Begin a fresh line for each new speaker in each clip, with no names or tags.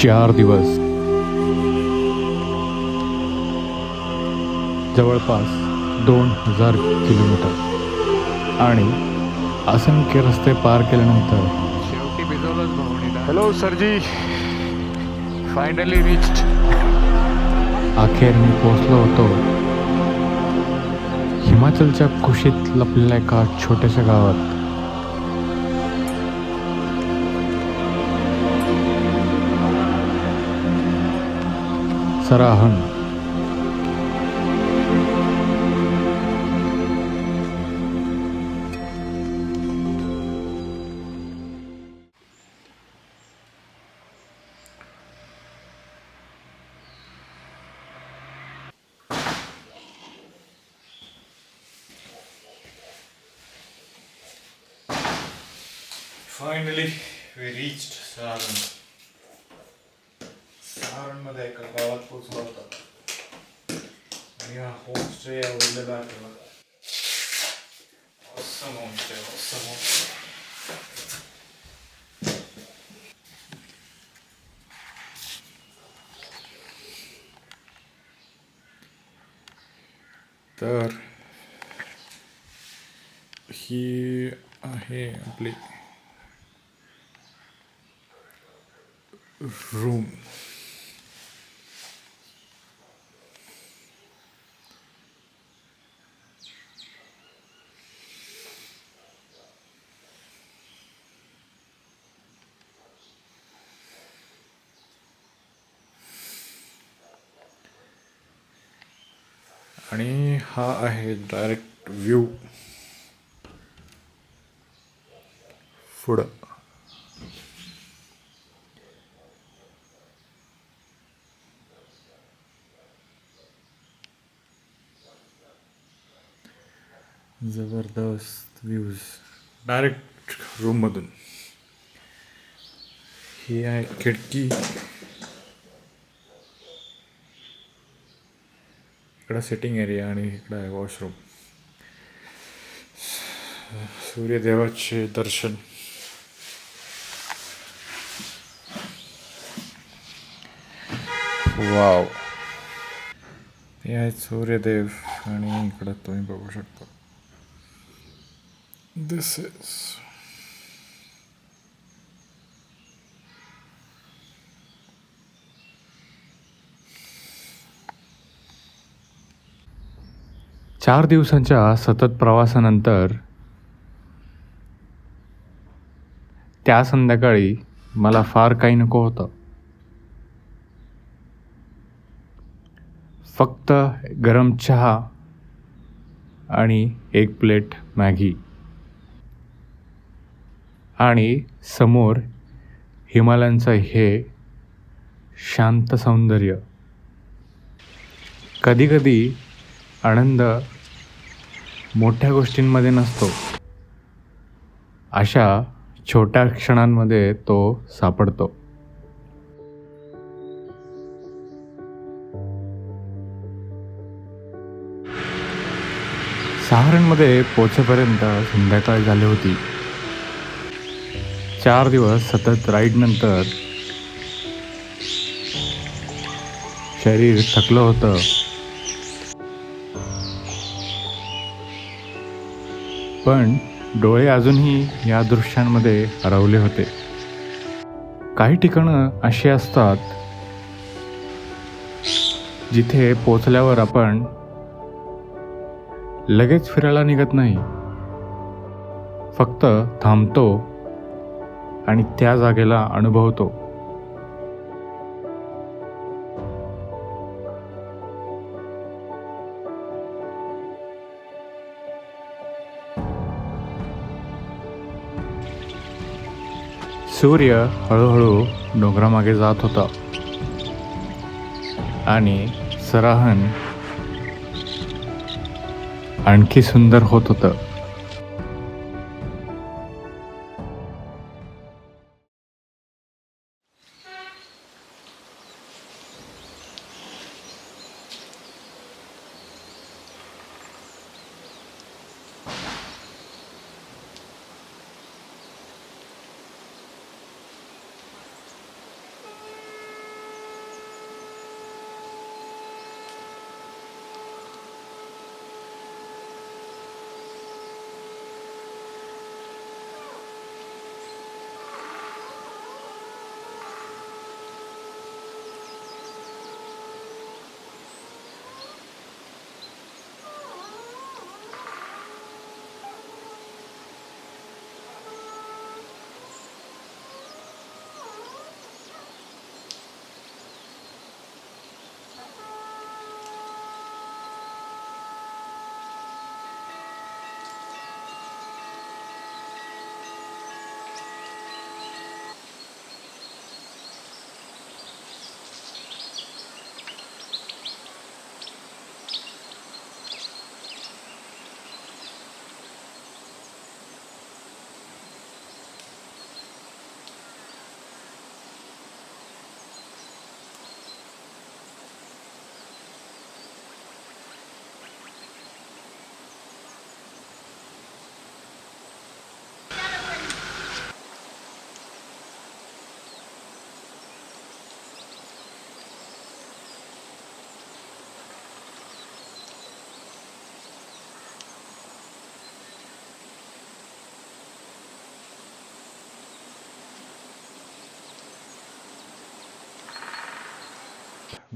4 दिवस, जवळपास 2000 किलोमीटर आणि असंख्य रस्ते पार केल्यानंतर
शेवटी भिजवलंच भावणीला. हॅलो सरजी, फायनली रिच्ड.
अखेर मी पोहोचलो होतो हिमाचलच्या कुशीत लपलेल्या एका छोट्याशा गावात. Sarahan.
Finally we reached Saharan. सहारणमध्ये एका गावात पोहोचलो होता आणि हा होमस्टे आवडलेला आहे मला. Awesome homestay, awesome homestay. तर ही आहे आपली रूम. आणि हा आहे डायरेक्ट व्ह्यू पुढं. जबरदस्त व्ह्यूज डायरेक्ट रूममधून. ही आहे खिडकी. इकडं सिटिंग एरिया आणि इकडं आहे वॉशरूम. सूर्यदेवाचे दर्शन. वाव. हे आहेत सूर्यदेव आणि इकडं तुम्ही बघू शकता. दिस इज
4 दिवसांच्या सतत प्रवासानंतर त्या संध्याकाळी मला फार काही नको होतं. फक्त गरम चहा आणि एक प्लेट मॅगी आणि समोर हिमालयांचं हे शांत सौंदर्य. कधीकधी आनंद मोठ्या गोष्टींमध्ये नसतो, अशा छोट्या क्षणांमध्ये तो सापडतो. सहारणमध्ये पोचेपर्यंत संध्याकाळ झाली होती. 4 दिवस सतत राईडनंतर शरीर थकलं होतं. पण डोळे अजूनही या दृश्यांमध्ये हरवले होते. काही ठिकाणं अशी असतात जिथे पोचल्यावर आपण लगेच फिरायला निघत नाही, फक्त थांबतो आणि त्या जागेला अनुभवतो. सूर्य हळूहळू डोंगरामागे जात होता आणि सराहन आणखी सुंदर होत होतं.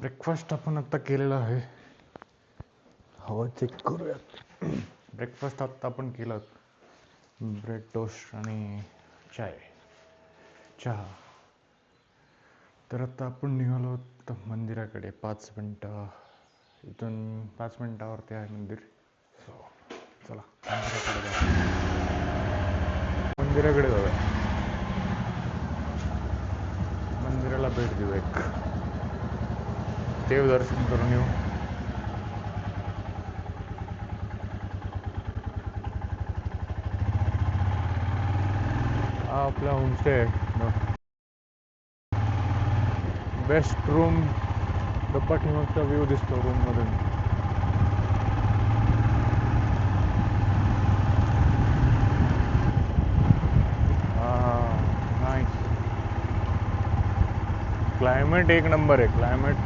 ब्रेकफास्ट आपण आत्ता केलेला आहे. हवा चेक करूयात. ब्रेकफास्ट आत्ता आपण केलं. ब्रेड टोस्ट आणि चहा. तर आता आपण निघालो आहोत मंदिराकडे. 5 मिनटं इथून 5 मिनटावरती आहे मंदिर. सो चला मंदिराकडे जाऊया. मंदिराला भेट देऊ. एक देवदर्शन करून येऊ. हा आपला होमस्टे आहे. Best room. पाठीमागचा व्ह्यू दिसतो रूममधून. नाईस. क्लायमेट एक नंबर आहे. क्लायमेट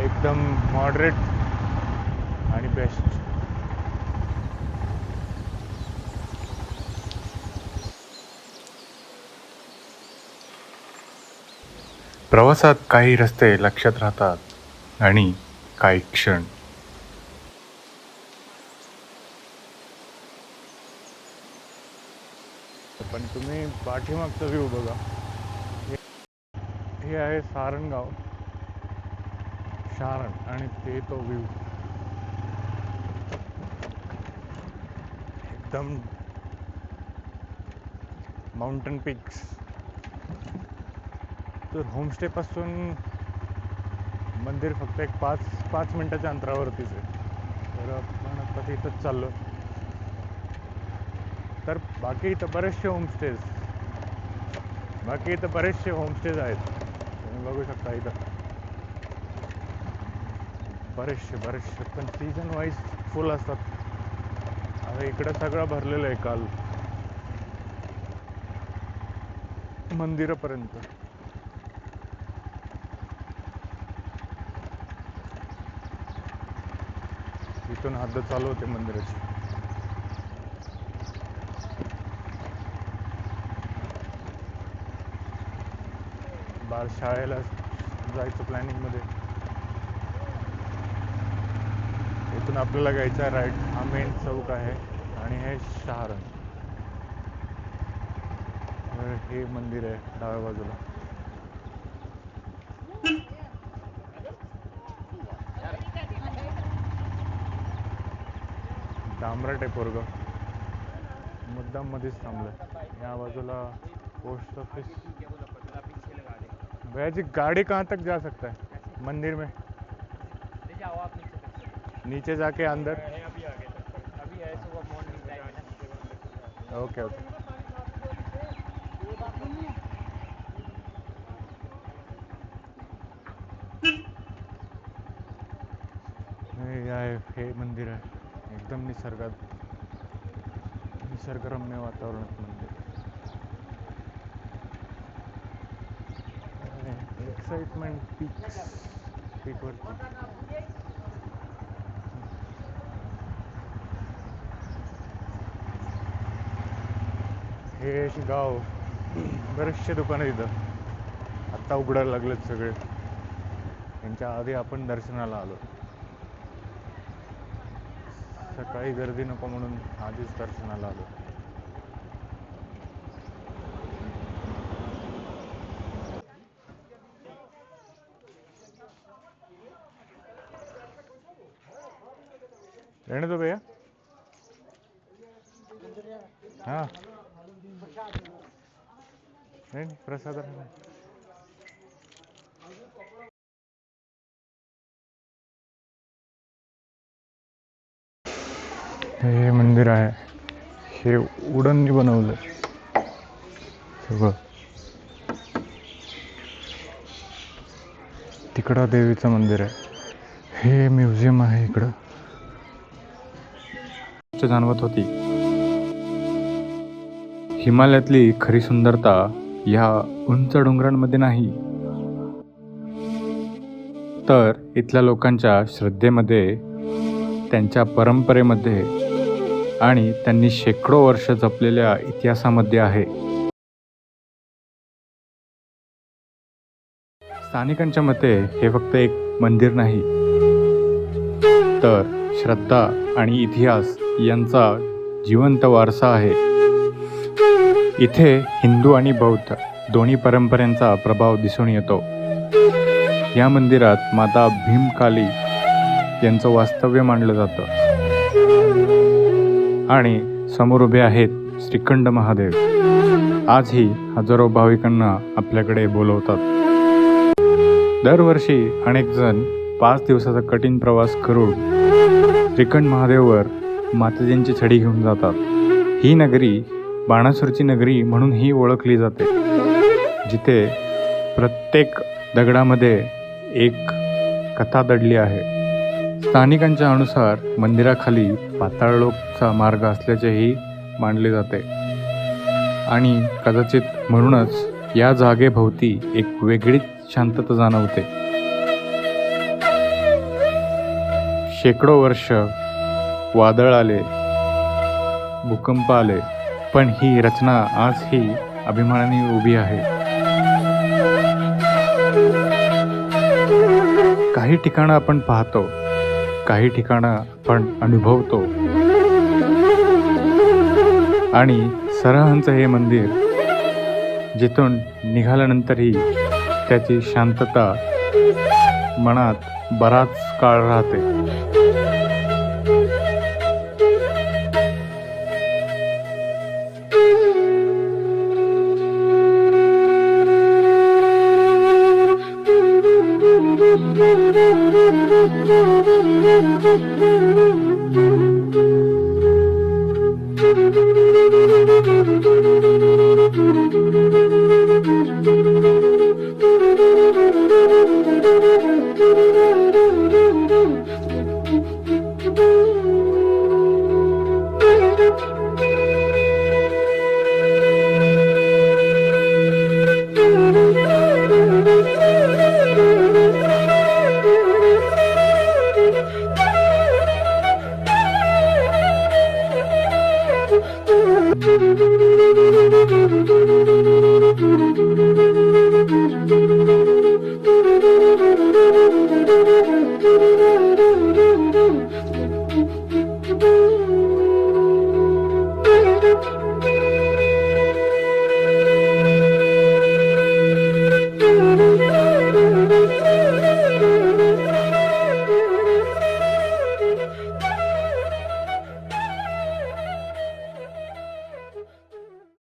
एकदम मॉडरेट आणि बेस्ट. प्रवासात काही रस्ते लक्षात राहतात आणि काही क्षण. पण तुम्ही पाठीमागचा व्ह्यू बघा. हे आहे सारणगाव. शारण आणि ते तो व्ह्यू एकदम माउंटन पीक्स. तर होमस्टेपासून मंदिर फक्त एक 5 मिनटाच्या अंतरावरतीच आहे. तर आपण आता तिथंच चाललो. तर बाकी इथं बरेचसे होमस्टेज आहेत. तुम्ही बघू शकता इथं बरेचसे पण सीझन वाईज फुल असतात. आता इकडं सगळं भरलेलं आहे काल मंदिरापर्यंत. इथून हद्द चालू होते मंदिराची. बाळ शाळेला जायचं प्लॅनिंगमध्ये. इथून आपल्याला घ्यायचा राईट. हा मेन चौक आहे आणि हे शहारण. हे मंदिर आहे डाव्या बाजूला. डांबराट आहे पोरग. मुद्दाम मध्येच थांबलं. या बाजूला पोस्ट ऑफिस. भैया जी गाड़ी कहाँ तक जा सकता है मंदिर में? नीचे जाके अंदर. अभी है सुबह मॉर्निंग टाइम. ओके. हे मंदिर आहे एकदम निसर्गरम्य वातावरणात मंदिर. एक्साइटमेंट पीकवरती. हे गाव बरेचसे दुकानं इथं आत्ता उघडायला लागलेत सगळे. त्यांच्या आधी आपण दर्शनाला आलो. सकाळी गर्दी नको म्हणून आधीच दर्शनाला आलो. रहने दो भैया. हाँ नहीं प्रसाद. हे मंदिर आहे. हे उडननी बनवलं सगळं. तिकडं देवीचं मंदिर आहे. हे म्युझियम आहे इकडं. जाणवत होती हिमालयातली खरी सुंदरता ह्या उंच डोंगरांमध्ये नाही, तर इथल्या लोकांच्या श्रद्धेमध्ये, त्यांच्या परंपरेमध्ये आणि त्यांनी शेकडो वर्ष जपलेल्या इतिहासामध्ये आहे. स्थानिकांच्या मते हे फक्त एक मंदिर नाही, तर श्रद्धा आणि इतिहास यांचा जिवंत वारसा आहे. इथे हिंदू आणि बौद्ध दोन्ही परंपरांचा प्रभाव दिसून येतो. या मंदिरात माता भीमकाली यांचं वास्तव्य मानलं जातं आणि समोर उभे आहेत श्रीखंड महादेव. आजही हजारो भाविकांना आपल्याकडे बोलवतात. दरवर्षी अनेक जण 5 दिवसाचा कठीण प्रवास करून श्रीखंड महादेववर माताजींची छडी घेऊन जातात. ही नगरी बाणासूरची नगरी म्हणूनही ओळखली जाते, जिथे प्रत्येक दगडामध्ये एक कथा दडली आहे. स्थानिकांच्या अनुसार मंदिराखाली पाताळलोकचा मार्ग असल्याचेही मानले जाते आणि कदाचित म्हणूनच या जागेभोवती एक वेगळीच शांतता जाणवते. शेकडो वर्ष वादळ आले, भूकंप आले, पण ही रचना आजही अभिमानाने उभी आहे. काही ठिकाणं आपण पाहतो, काही ठिकाणं आपण अनुभवतो आणि सरहंच हे मंदिर, जिथून निघाल्यानंतरही त्याची शांतता मनात बराच काळ राहते.